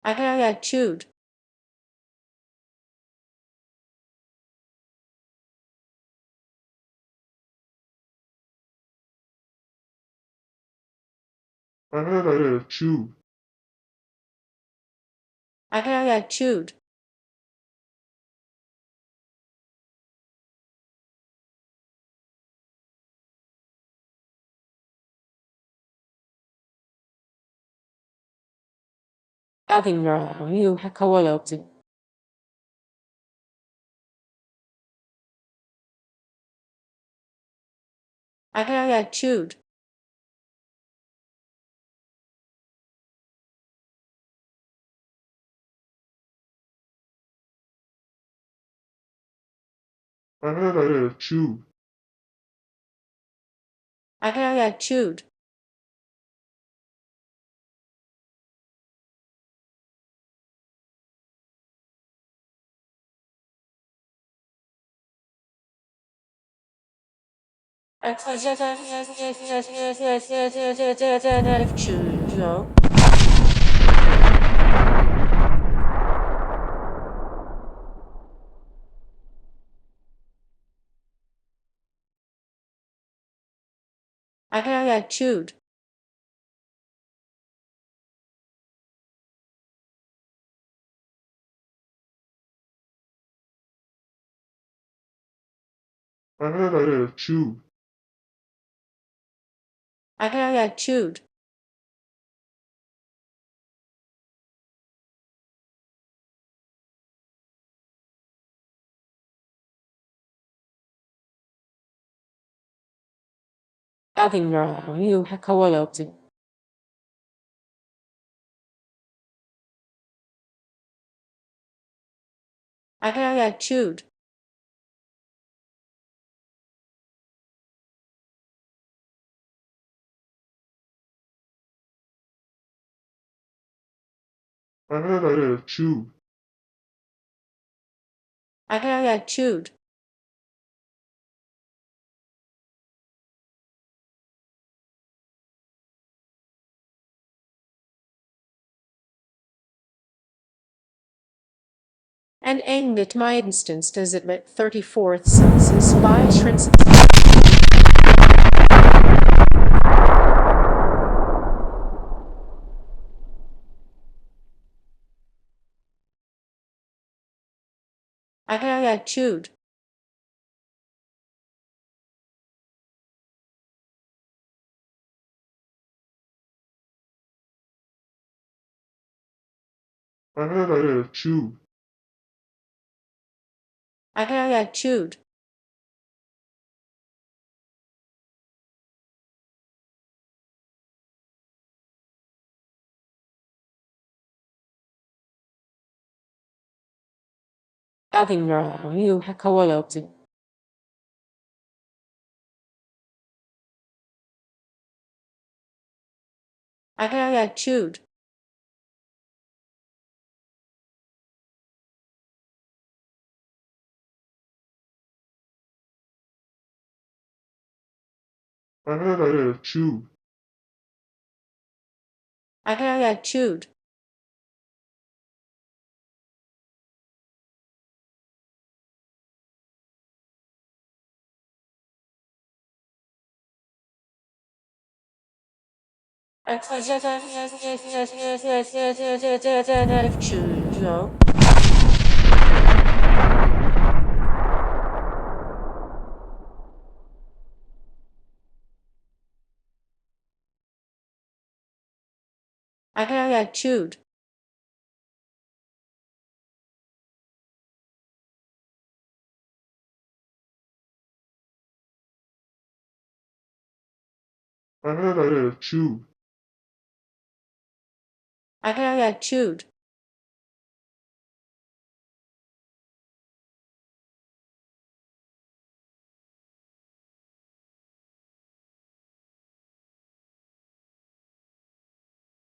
Attitude. Attitude. Attitude. Attitude. Attitude. Attitude. Attitude. Attitude. Attitude. Attitude. Attitude. Attitude. Attitude. Attitude. Attitude. And aimed at my instance does it met 34th census by shrinks. Attitude. Attitude. Attitude. Attitude. Attitude. Attitude. Attitude. Attitude. Attitude. Attitude. Attitude.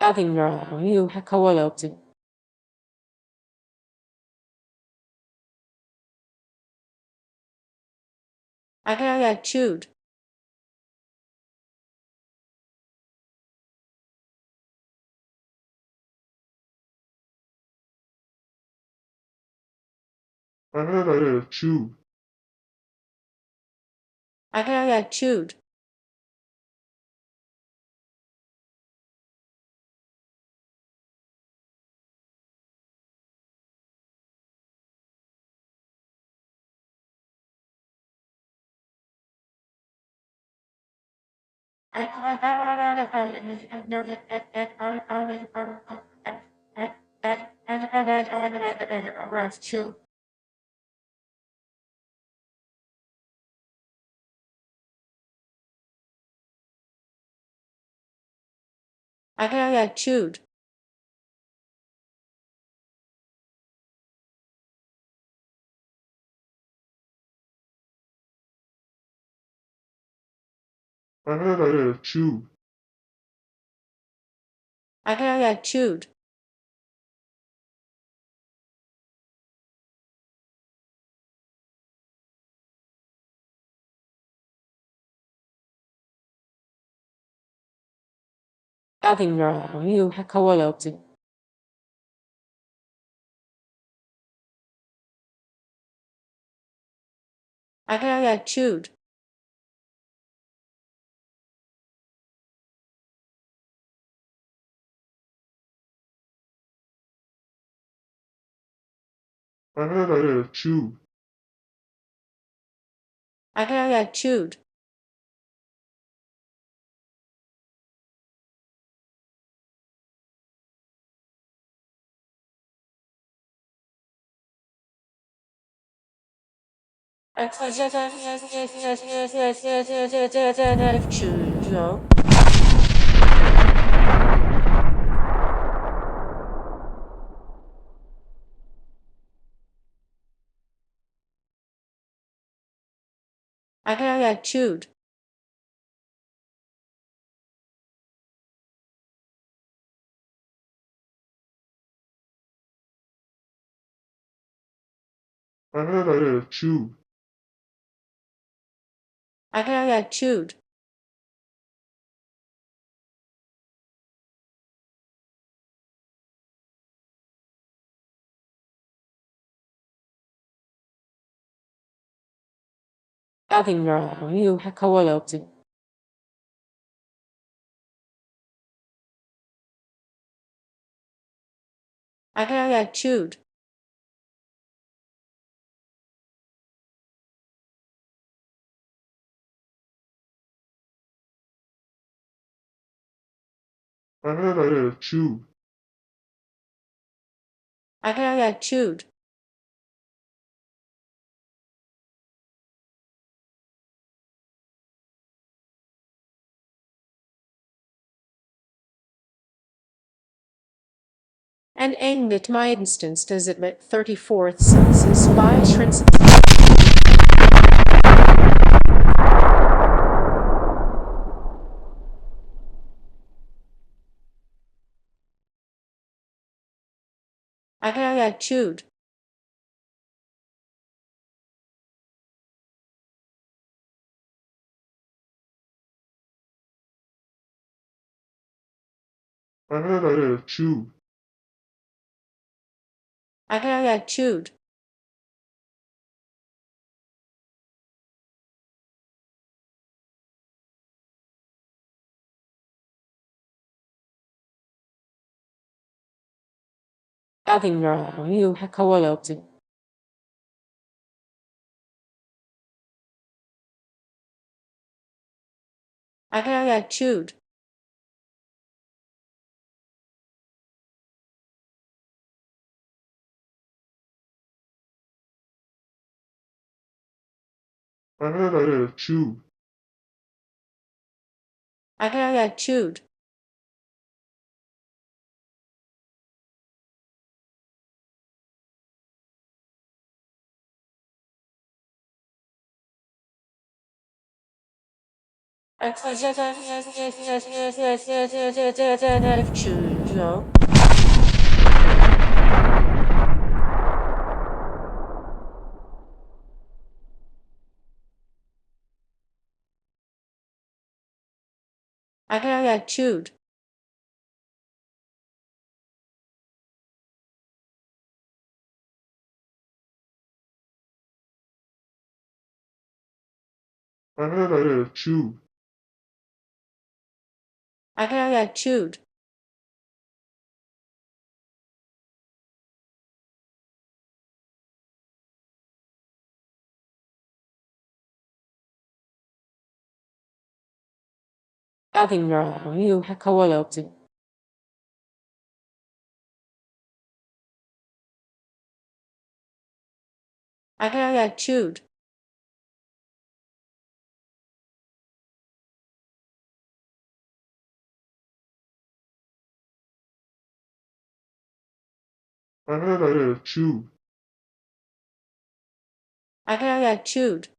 Attitude. Attitude. I had attitude. I had attitude. I had attitude. I had attitude. I had attitude. Nothing wrong. You have co-opted. I had attitude. I had attitude. I had attitude. I had attitude. I had attitude. I had attitude. I had attitude. Nothing wrong. You have co-opted. I had attitude. I had attitude. I had attitude. And in my instance, does it make 34th senses by shrinks? I had attitude. I had attitude. I had attitude. Nothing wrong. You have co-opted. I had attitude. I had attitude. I had attitude. I had attitude. I had attitude. I had attitude. I had attitude. 짜증나. 이거 가와이 없지. I had attitude. I had attitude. I had attitude.